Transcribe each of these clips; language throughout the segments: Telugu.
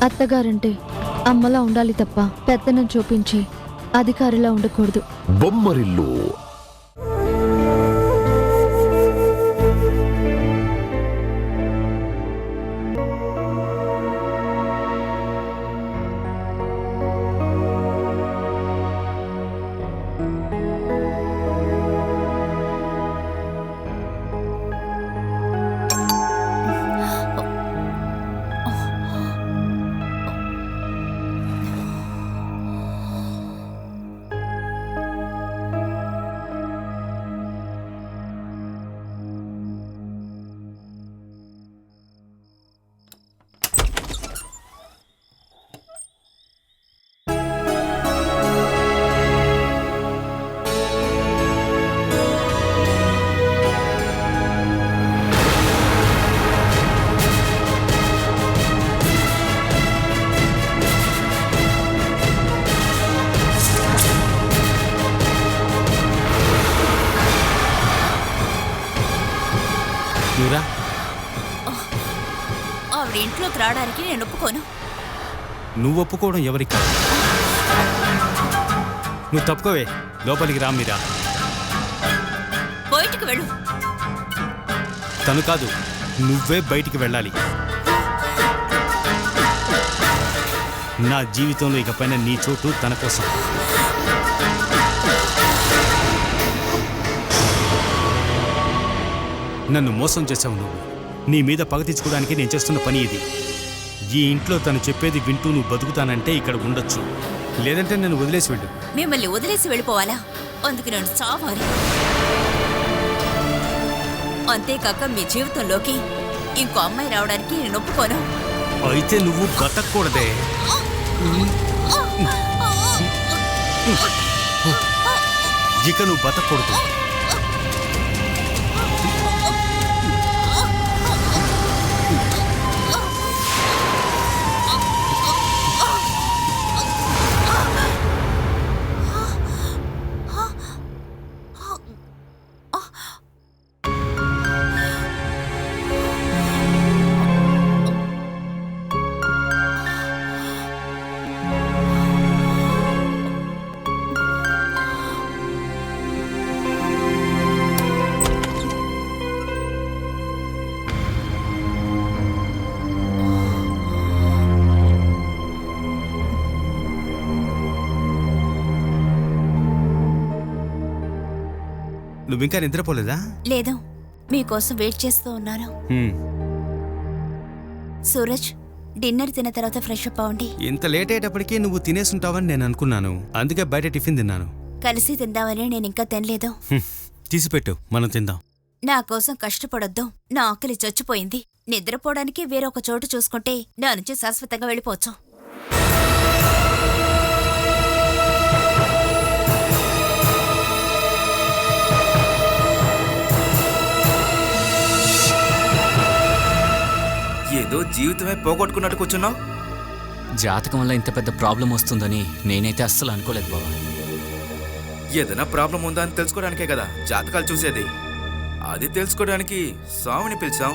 అత్తగారంటే అమ్మలా ఉండాలి తప్ప పెత్తనం చూపించి అధికారిలా ఉండకూడదు. బొమ్మరిల్లు ఆవిడ ఇంట్లోకి రావడానికి నేను ఒప్పుకోను. నువ్వు ఒప్పుకోవడం ఎవరికి కాదు. నువ్వు తప్పుకోవే, లోపలికి రా. మీరా బయటికి వెళ్ళు. తను కాదు, నువ్వే బయటికి వెళ్ళాలి. నా జీవితంలో ఇకపైన నీ చోటు తన కోసం. నన్ను మోసం చేశావు నువ్వు. నీ మీద పగ తీర్చుకోవడానికి నేను చేస్తున్న పని ఇది. ఈ ఇంట్లో తను చెప్పేది వింటూ నువ్వు బతుకుతానంటే ఇక్కడ ఉండొచ్చు, లేదంటే నన్ను వదిలేసి వెళ్ళు. మిమ్మల్ని వదిలేసి వెళ్ళిపోవాలా? అందుకు నేను చావాలి. అంతేకాక మీ జీవితంలోకి ఇంకో అమ్మాయి రావడానికి నేను ఒప్పుకోను. అయితే నువ్వు బతకూడదే. ఇక నువ్వు బతకూడదు. నువ్వింకా నిద్రపోలేదా? లేదు, మీకోసం వెయిట్ చేస్తూ ఉన్నాను. సూరజ్, డిన్నర్ తిన్న తర్వాత ఫ్రెష్ అప్ అవ్వండి. ఇంత లేట్ అయ్యేటప్పటికీ నువ్వు తినేసుంటావని నేను అనుకున్నాను. అందుకే బయట టిఫిన్ తిన్నాను. కలిసి తిందామని నేను ఇంకా తినలేదు. తీసిపెట్టు, మనం తిందాం. నా కోసం కష్టపడొద్దు. నా ఆకలి చచ్చిపోయింది. నిద్రపోవడానికి వేరొక చోటు చూసుకుంటే నా నుంచి శాశ్వతంగా వెళ్ళిపోవచ్చు. ఏదో జీవితమే పోగొట్టుకున్నట్టు కూర్చున్నావు. జాతకం వల్ల ఇంత పెద్ద ప్రాబ్లం వస్తుందని నేనైతే అస్సలు అనుకోలేదు బాబా. ఏదైనా ప్రాబ్లం ఉందా అని తెలుసుకోవడానికే కదా జాతకాలు చూసేది. అది తెలుసుకోవడానికి స్వామిని పిలిచాం.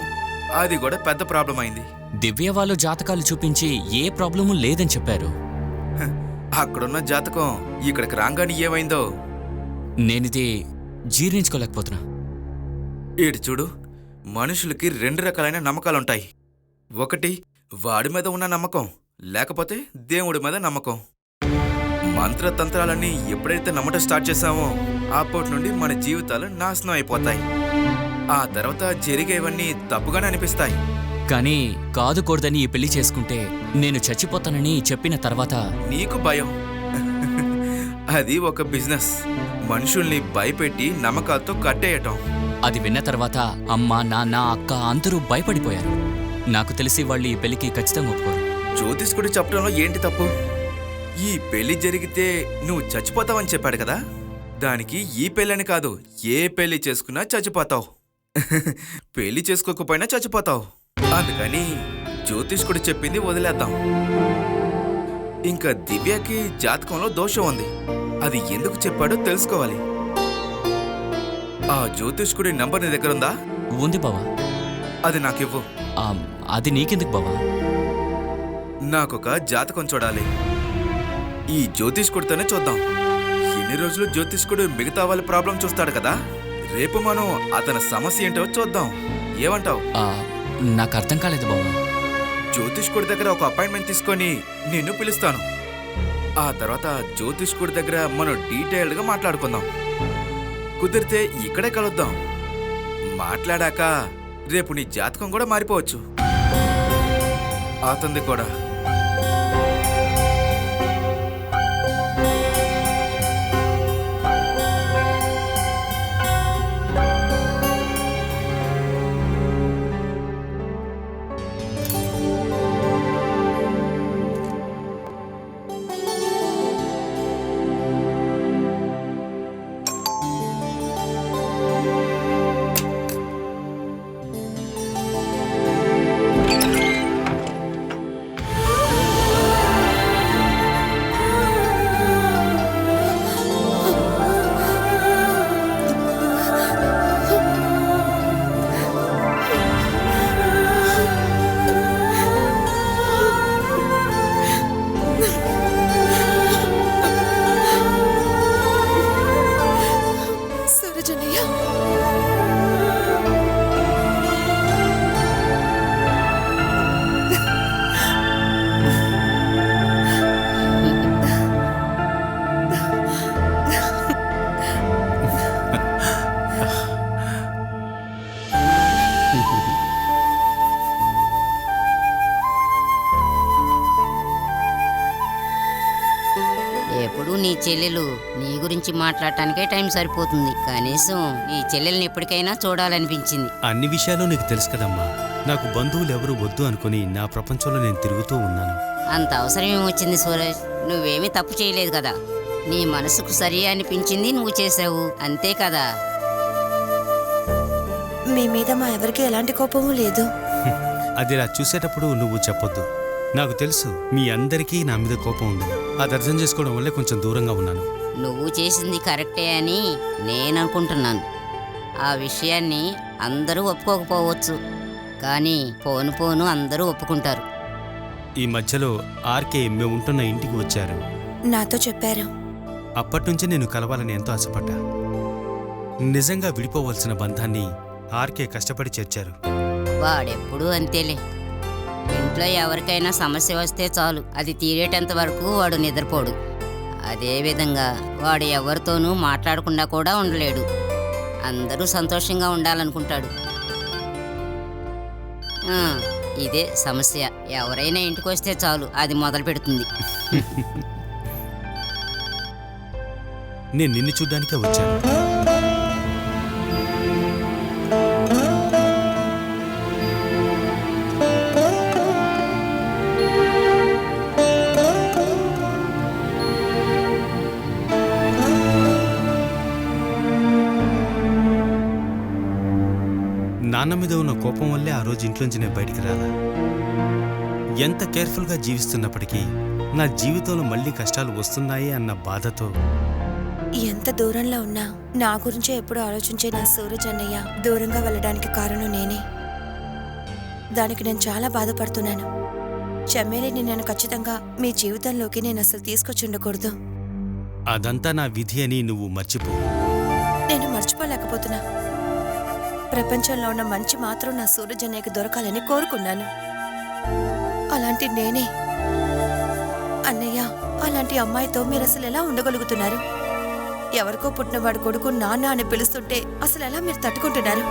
అది కూడా పెద్ద ప్రాబ్లం అయింది. దివ్య వాళ్ళు జాతకాలు చూపించి ఏ ప్రాబ్లము లేదని చెప్పారు. అక్కడున్న జాతకం ఇక్కడికి రాగానే ఏమైందో నేనిది జీర్ణించుకోలేకపోతున్నా. ఈడు చూడు, మనుషులకి 2 రకాలైన నమ్మకాలుంటాయి. ఒకటి వాడి మీద ఉన్న నమ్మకం, లేకపోతే దేవుడి మీద నమ్మకం. మంత్రతంత్రాలన్నీ ఎప్పుడైతే నమ్మటం స్టార్ట్ చేశామో అప్పటి నుండి మన జీవితాలు నాశనం అయిపోతాయి. ఆ తర్వాత జరిగేవన్నీ తప్పుగానే అనిపిస్తాయి. కానీ కాదు కూడదని ఈ పెళ్లి చేసుకుంటే నేను చచ్చిపోతానని చెప్పిన తర్వాత నీకు భయం. అది ఒక బిజినెస్. మనుషుల్ని భయపెట్టి నమ్మకాలతో కట్టేయటం. అది విన్న తర్వాత అమ్మ, నాన్న, అక్క అందరూ భయపడిపోయారు. నాకు తెలిసి వాళ్ళు ఈ పెళ్లికి ఖచ్చితంగా ఒప్పుకోరు. జ్యోతిష్కుడు చెప్పడంలో ఏంటి తప్పు? ఈ పెళ్లి జరిగితే నువ్వు చచ్చిపోతావని చెప్పాడు కదా. దానికి ఈ పెళ్ళని కాదు, ఏ పెళ్లి చేసుకున్నా చచ్చిపోతావు. పెళ్లి చేసుకోకపోయినా చచ్చిపోతావు. అందుకని జ్యోతిష్కుడు చెప్పింది వదిలేద్దాం. ఇంకా దివ్యకి జాతకంలో దోషం ఉంది. అది ఎందుకు చెప్పాడో తెలుసుకోవాలి. ఆ జ్యోతిష్కుడి నంబర్ నీ దగ్గర ఉందా? ఉంది బావా. అది నాకివ్వు. అది నీకెందుకు బావా? నాకొక జాతకం చూడాలి. ఈ జ్యోతిష్కుడితోనే చూద్దాం. ఎన్ని రోజులు జ్యోతిష్కుడు మిగతా వాళ్ళ ప్రాబ్లం చూస్తాడు కదా, రేపు మనం అతని సమస్య ఏంటో చూద్దాం. ఏమంటావు? నాకు అర్థం కాలేదు బావ. జ్యోతిష్కుడి దగ్గర ఒక అపాయింట్మెంట్ తీసుకొని నిన్ను పిలుస్తాను. ఆ తర్వాత జ్యోతిష్కుడి దగ్గర మనం డీటెయిల్డ్గా మాట్లాడుకుందాం. కుదిరితే ఇక్కడే కలుద్దాం. మాట్లాడాక రేపు నీ జాతకం కూడా మారిపోవచ్చు, అతనిది కూడా. ఎప్పుడు నీ చెల్లెలు నీ గురించి మాట్లాడటానికే టైం సరిపోతుంది. కనీసం నీ చెల్లెల్ని ఎప్పటికైనా చూడాలనిపించింది. అన్ని విషయాలు నీకు తెలుసు కదమ్మా. నాకు బంధువులు ఎవరు వద్దు అనుకుని నా ప్రపంచంలో నేను తిరుగుతూ ఉన్నాను. అంత అవసరం ఏమొచ్చింది సూరజ్? నువ్వేమీ తప్పు చేయలేదు కదా. నీ మనసుకు సరి అనిపించింది నువ్వు చేసావు, అంతే కదా. మీ మీద మా ఎవరికి ఎలాంటి కోపము లేదు. అది ఇలా చూసేటప్పుడు నువ్వు చెప్పొద్దు. నాకు తెలుసు మీ అందరికీ నా మీద కోపం ఉంది. అది అర్థం చేసుకోవడం వల్లే కొంచెం దూరంగా ఉన్నాను. నువ్వు చేసింది కరెక్టే అని నేను అనుకుంటున్నాను. ఆ విషయాన్ని అందరూ ఒప్పుకోకపోవచ్చు, కానీ పోను పోను అందరూ ఒప్పుకుంటారు. ఈ మధ్యలో ఆర్కే మేము ఉంటున్న ఇంటికి వచ్చారు. నాతో చెప్పారు. అప్పట్నుంచి నేను కలవాలని ఎంతో ఆశపడ్డా. నిజంగా విడిపోవలసిన బంధాన్ని ఆర్కే కష్టపడి చేర్చారు. వాడెప్పుడూ అంతేలే. ఇంట్లో ఎవరికైనా సమస్య వస్తే చాలు, అది తీరేటంత వరకు వాడు నిద్రపోడు. అదేవిధంగా వాడు ఎవరితోనూ మాట్లాడకుండా కూడా ఉండలేడు. అందరూ సంతోషంగా ఉండాలనుకుంటాడు. ఇదే సమస్య. ఎవరైనా ఇంటికి వస్తే చాలు అది మొదలు పెడుతుంది. నేను నిన్ను చూడ్డానికే వచ్చాను. నాన్న మీద ఉన్న కోపం వల్లే ఆ రోజు ఇంట్లోంచి నేను బయటికి రాలా. ఎంత కేర్ఫుల్గా జీవిస్తున్నప్పటికీ నా జీవితంలో మళ్ళీ కష్టాలు వస్తున్నాయి అన్న బాధతో ఎంత దూరంలో ఉన్నా నా గురించే ఎప్పుడు ఆలోచించే నా సూరజ్ అన్నయ్య దూరంగా వెళ్ళడానికి కారణం నేనే. దానికి నేను చాలా బాధపడుతున్నాను. చెమ్మేలిని నేను ఖచ్చితంగా మీ జీవితంలోకి నేను అసలు తీసుకొచ్చి ఉండకూడదు. అదంతా నా విధి అని నువ్వు మర్చిపో. నేను మర్చిపోలేకపోతున్నా. ప్రపంచంలో ఉన్న మంచి మాత్రం నా సూరజ్ అన్నయ్యకి దొరకాలని కోరుకున్నాను. అలాంటి నేనే అన్నయ్య, అలాంటి అమ్మాయితో మీరు అసలు ఎలా ఉండగలుగుతున్నారు? ఎవరికో పుట్టినవాడు కొడుకు నాన్న అని పిలుస్తుంటే అసలు ఎలా మీరు తట్టుకుంటున్నారు?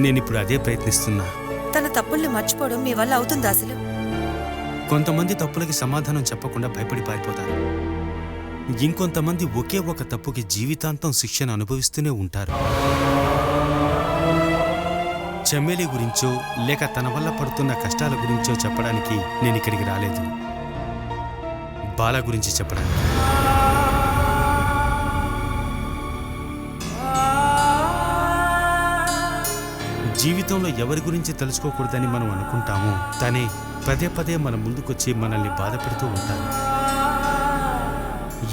నేనిప్పుడు అదే ప్రయత్నిస్తున్నా. తన తప్పుల్ని మర్చిపోవడం మీ వల్ల అవుతుందా అసలు? కొంతమంది తప్పులకి సమాధానం చెప్పకుండా భయపడి పారిపోతారు. ఇంకొంతమంది ఒకే ఒక తప్పుకి జీవితాంతం శిక్షను అనుభవిస్తూనే ఉంటారు. చెమ్మేలి గురించో లేక తన వల్ల పడుతున్న కష్టాల గురించో చెప్పడానికి నేను ఇక్కడికి రాలేదు. బాల గురించి చెప్పడానికి. జీవితంలో ఎవరి గురించి తెలుసుకోకూడదని మనం అనుకుంటామో తనే పదే పదే మన ముందుకొచ్చి మనల్ని బాధపెడుతూ ఉంటారు.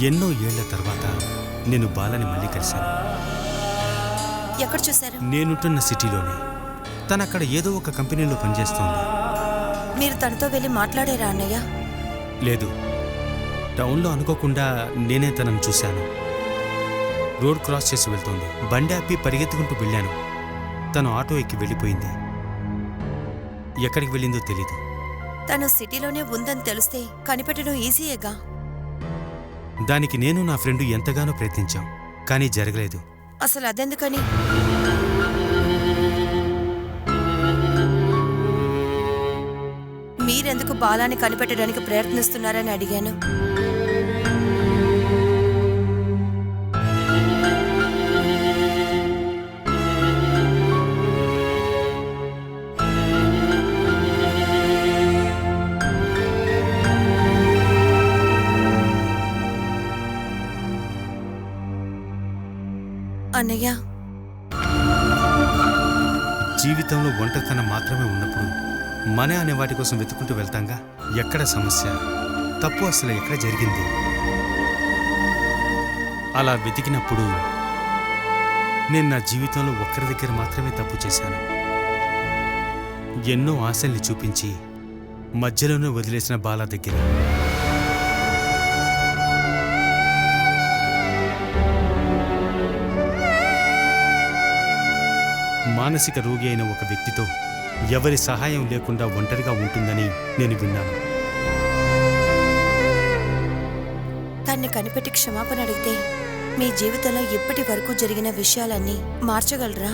ఎన్నో ఏళ్ల తర్వాత నేను బాలని మళ్ళీ కలిశాను. ఎక్కడ చూశారు? నేనుంటున్న సిటీలోనే. తనక్కడ ఏదో ఒక కంపెనీలో పనిచేస్తోంది. మీరు తనతో వెళ్ళి మాట్లాడారా అన్నయ్య? లేదు, టౌన్లో అనుకోకుండా నేనే తనను చూశాను. రోడ్ క్రాస్ చేసి వెళ్తోంది. బండి ఆపి పరిగెత్తుకుంటూ వెళ్ళాను. తను ఆటో ఎక్కి వెళ్ళిపోయింది. ఎక్కడికి వెళ్ళిందో తెలీదు. తను సిటీలోనే ఉందని తెలిస్తే కనిపెట్టడం ఈజీయేగా. దానికి నేను నా ఫ్రెండు ఎంతగానో ప్రయత్నించాం, కానీ జరగలేదు. అసలు అదెందుకని? మీరెందుకు బాలాని కనిపెట్టడానికి ప్రయత్నిస్తున్నారని అడిగాను. అన్నయ్య, జీవితంలో ఒంటరితనం మాత్రమే ఉన్నప్పుడు మనే అనే వాటి కోసం వెతుకుంటూ వెళ్తాంగా. ఎక్కడ సమస్య, తప్పు అసలు ఎక్కడ జరిగింది? అలా వెతికినప్పుడు నేను నా జీవితంలో ఒక్కరి దగ్గర మాత్రమే తప్పు చేశాను. ఎన్నో ఆశల్ని చూపించి మధ్యలోనే వదిలేసిన బాల దగ్గర. మానసిక రోగి అయిన ఒక వ్యక్తితో ఎవరి సహాయం లేకుండా ఒంటరిగా ఉంటుందని నేను విన్నాను. తన్ని కనిపెట్టి క్షమాపణ అడిగితే మీ జీవితంలో ఇప్పటి వరకు జరిగిన విషయాలన్నీ మార్చగలరా?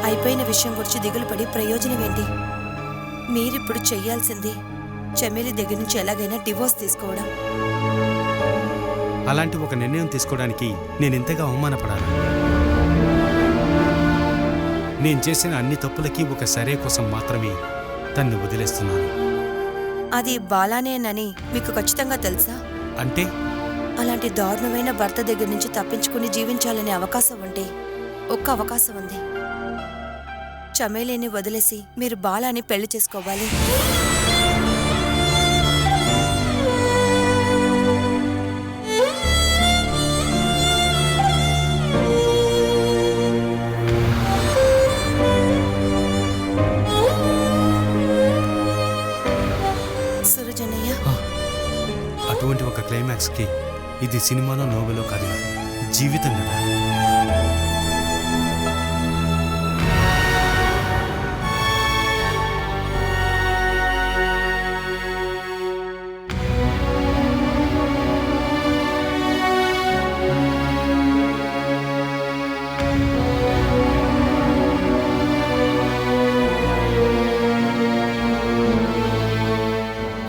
అయిపోయిన విషయం గురించి దిగులు పడి ప్రయోజనం ఏంటి? మీరిప్పుడు చెయ్యాల్సింది చమేలి దగ్గర నుంచి ఎలాగైనా డివోర్స్ తీసుకోవడం. అలాంటి ఒక నిర్ణయం తీసుకోవడానికి నేను ఇంతగా అవమానపడాలి? నేను చేసిన అన్ని తప్పులకి ఒక సరే కోసం మాత్రమే తన్ని వదిలేస్తున్నాను. అది బాలానేనని మీకు ఖచ్చితంగా తెలుసా? అంటే అలాంటి దారుణమైన భర్త దగ్గర నుంచి తప్పించుకుని జీవించాలనే అవకాశం ఉంటే ఒక్క అవకాశం ఉంది. చమేలిని వదిలేసి మీరు బాలాని పెళ్లి చేసుకోవాలి. సురజనయ్య, అటువంటి ఒక క్లైమాక్స్కి ఇది సినిమాలో నోవెలో కాదు, జీవితం కదా.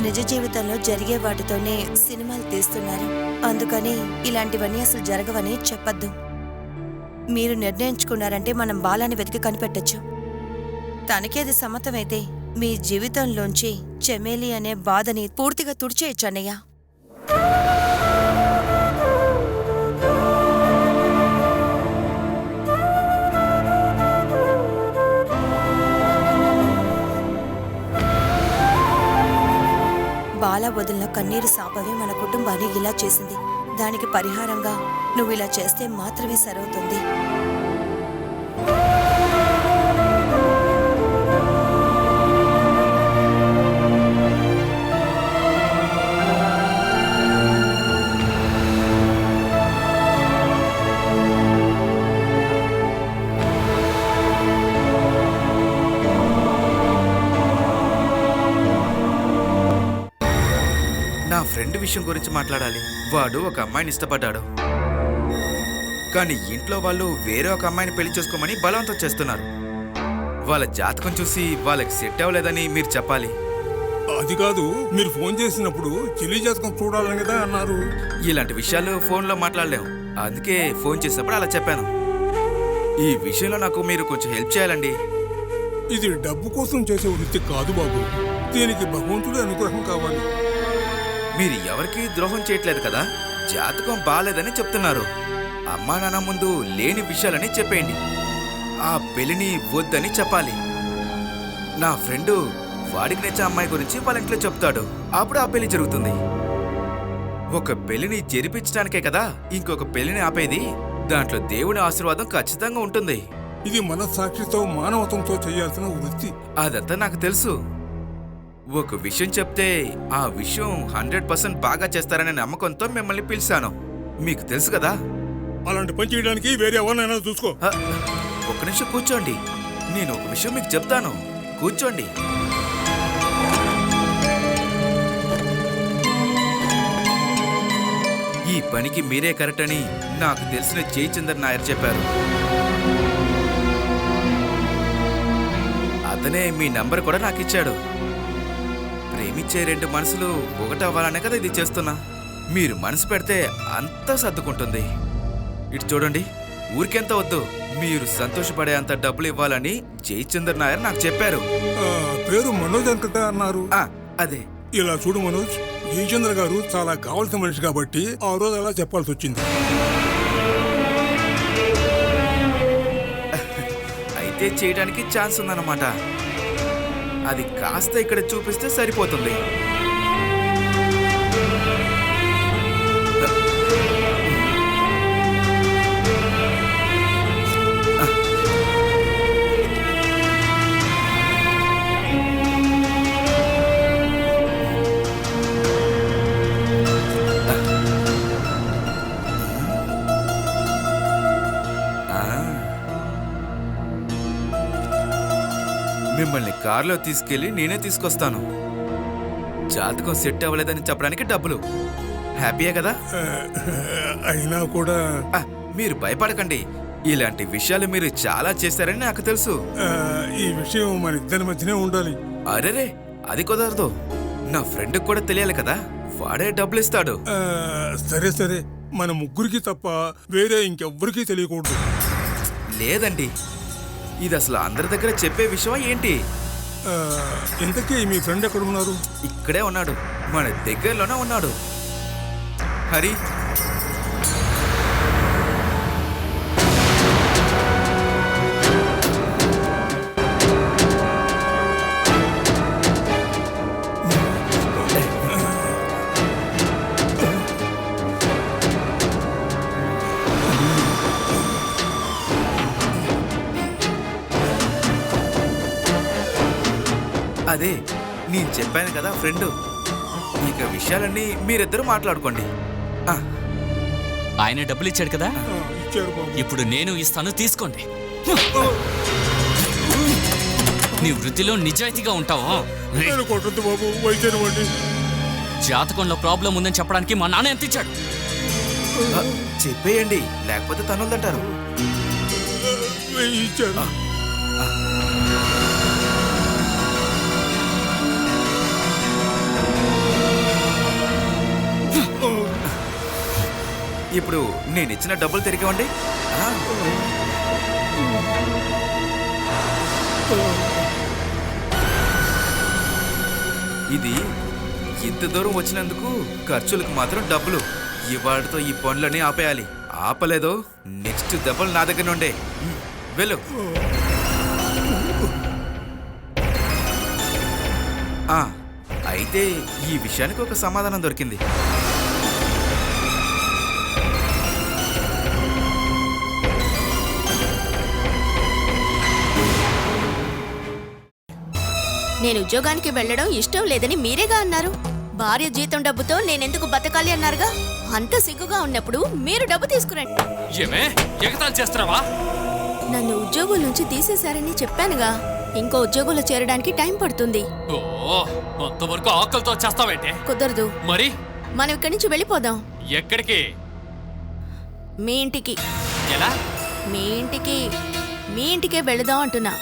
నిజ జీవితంలో జరిగే వాటితోనే సినిమాలు తీస్తున్నారు. అందుకని ఇలాంటివన్నీ అసలు జరగవని చెప్పద్దు. మీరు నిర్ణయించుకున్నారంటే మనం బాలాన్ని వెతికి కనిపెట్టచ్చు. తనకేది సమ్మతమైతే మీ జీవితంలోంచి చమేలి అనే బాధని పూర్తిగా తుడిచేయచ్చు అన్నయ్య. బాల వదిలిన కన్నీరు శాపమే మన కుటుంబాన్ని ఇలా చేసింది. దానికి పరిహారంగా నువ్వు ఇలా చేస్తే మాత్రమే సరవుతుంది. నా ఫ్రెండ్ విషయం గురించి మాట్లాడాలి. వాడు ఒక అమ్మాయిని ఇష్టపడ్డాడు, కానీ ఇంట్లో వాళ్ళు వేరే ఒక అమ్మాయిని పెళ్లి చేసుకోమని బలవంతం చేస్తున్నారు. వాళ్ళ జాతకం చూసి వాళ్ళకి సెట్ అవ్వలేదని మీరు చెప్పాలి. అది కాదు, మీరు ఫోన్ చేసినప్పుడు చెల్లి జాతకం చూడాలని కదా అన్నారు. ఇలాంటి విషయాలు ఫోన్లో మాట్లాడలేము, అందుకే ఫోన్ చేసినప్పుడు అలా చెప్పాను. ఈ విషయంలో నాకు మీరు కొంచెం హెల్ప్ చేయాలండి. ఇది డబ్బు కోసం చేసే వృత్తి కాదు బాబు. దీనికి భగవంతుడి అనుగ్రహం కావాలి. మీరు ఎవరికి ద్రోహం చేయట్లేదు కదా, జాతకం బాలేదని చెప్తున్నారు. అమ్మా నాన్న ముందు లేని విషయాలని చెప్పేయండి. ఆ పెళ్లిని వద్దని చెప్పాలి. నా ఫ్రెండు వాడికి నచ్చే అమ్మాయి గురించి వాళ్ళ ఇంట్లో చెప్తాడు, అప్పుడు ఆ పెళ్లి జరుగుతుంది. ఒక పెళ్లిని జరిపించడానికే కదా ఇంకొక పెళ్లిని ఆపేది. దాంట్లో దేవుని ఆశీర్వాదం ఖచ్చితంగా ఉంటుంది. ఇది మనస్సాక్షితో మానవతంతో చేయాల్సిన వృత్తి. అదంతా నాకు తెలుసు. ఒక విషయం చెప్తే ఆ విషయం 100% బాగా చేస్తారనే నమ్మకంతో మిమ్మల్ని పిలిచాను. మీకు తెలుసు కదా. అలాంటి పని చేయడానికి వేరే ఎవరినైనా చూసుకో. ఒక్క నిమిషం కూర్చోండి, నేను ఒక విషయం మీకు చెప్తాను. కూర్చోండి. ఈ పనికి మీరే కరెక్ట్ అని నాకు తెలిసిన జయచందర్ నాయర్ చెప్పారు. అతనే మీ నంబర్ కూడా నాకు ఇచ్చాడు. ప్రేమించే రెండు మనసులు ఒకటవ్వాలనే కదా ఇది చేస్తున్నా. మీరు మనసు పెడితే అంతా సర్దుకుంటుంది. ఇటు చూడండి, ఊరికెంత వద్దు, మీరు సంతోషపడే అంత డబ్బులు ఇవ్వాలని జయచందర్ నాయర్ నాకు చెప్పారు. పేరు మనోజ్ అంకట అన్నారు. అదే. ఇలా చూడు మనోజ్, జయచంద్ర గారు చాలా కావాల్సిన మనిషి కాబట్టి ఆ రోజు అలా చెప్పాల్సి వచ్చింది. అయితే చేయడానికి ఛాన్స్ ఉందన్నమాట. అది కాస్త ఇక్కడ చూపిస్తే సరిపోతుంది. మిమ్మల్ని కారులో తీసుకెళ్లి నేనే తీసుకొస్తాను. జాతకం సెట్ అవ్వలేదని చెప్పడానికి డబ్బులు. హ్యాపీయే కదా? అయినా కూడా మీరు భయపడకండి. ఇలాంటి విషయాలు మీరు చాలా చేశారని నాకు తెలుసు. ఈ విషయం మన ఇద్దరి మధ్యనే ఉండాలి. అరేరే, అది కుదరదు. నా ఫ్రెండ్కి కూడా తెలియాలి కదా, వాడే డబ్బులు ఇస్తాడు. సరే సరే, మన ముగ్గురికి తప్ప వేరే ఇంకెవ్వరికీ తెలియకూడదు. లేదండి, ఇది అసలు అందరి దగ్గర చెప్పే విషయం ఏంటి? ఇంతకీ మీ ఫ్రెండ్ ఎక్కడ ఉన్నారు? ఇక్కడే ఉన్నాడు, మన దగ్గరలోనే ఉన్నాడు. హరి, అదే నేను చెప్పాను కదా ఫ్రెండ్. ఇక విషయాలన్నీ మీరిద్దరూ మాట్లాడుకోండి. ఆయన డబ్బులు ఇచ్చాడు కదా, ఇచ్చారు బాబు. ఇప్పుడు నేను ఇస్తాను, తీసుకోండి. నీ వృత్తిలో నిజాయితీగా ఉంటావా? నేను కొట్టద్దు బాబు, వైద్యనివ్వండి. జాతకంలో ప్రాబ్లం ఉందని చెప్పడానికి మా నాన్న ఎంత ఇచ్చాడు? చెప్పేయండి, లేకపోతే తనుందంటారు. ఇచ్చారు. ఇప్పుడు నేను ఇచ్చిన డబ్బులు తిరిగివ్వండి. ఇది ఇంత దూరం వచ్చినందుకు ఖర్చులకు మాత్రం డబ్బులు. ఇవాళతో ఈ పనులన్నీ ఆపేయాలి. ఆపలేదో నెక్స్ట్ దెబ్బలు నా దగ్గర నుండే. వెళ్ళు. అయితే ఈ విషయానికి ఒక సమాధానం దొరికింది. నేను ఉద్యోగానికి వెళ్ళడం ఇష్టం లేదని మీరేగా అన్నారు. భార్య జీతం డబ్బుతో నేనెందుకు బతకాలి అన్నారుగా. అంత సిగ్గుగా ఉన్నప్పుడు మీరు డబ్బు తీసుకురండి. ఏమే ఎగతాళి చేస్తున్నావా? నన్ను ఉద్యోగం నుంచి తీసేశారని చెప్పానుగా. ఇంకో ఉద్యోగంలో చేరడానికి టైం పడుతుంది. అంతవరకు ఆకలితో చేస్తావేంటే? కుదరదు. మరి మనం ఇక్కడి నుంచి వెళ్ళిపోదాం. ఎక్కడికి? మీ ఇంటికి. ఎలా? మీ ఇంటికే వెళదాం అంటున్నా.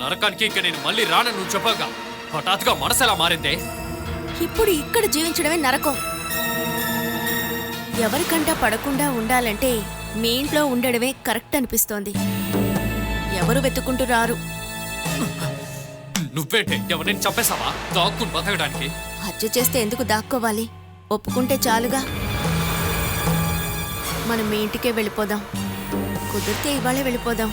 నరకానికి ఇక నేను మళ్ళీ రానని నువ్వు చెప్పగా హఠాత్తుగా మనసు ఎలా మారిందే? ఇప్పుడు ఇక్కడ జీవించడమే నరకం. ఎవరికంటా పడకుండా ఉండాలంటే మీ ఇంట్లో ఉండడమే కరెక్ట్ అనిపిస్తోంది. ఎవరు వెతుకుంటూ రారు. నువ్వేంటే ఎవరిని చంపేశావా దాక్కుని బతకడానికి? హత్య చేస్తే ఎందుకు దాక్కోవాలి? ఒప్పుకుంటే చాలుగా. మనం మీ ఇంటికే వెళ్ళిపోదాం. కుదిరితే ఇవాళే వెళ్ళిపోదాం.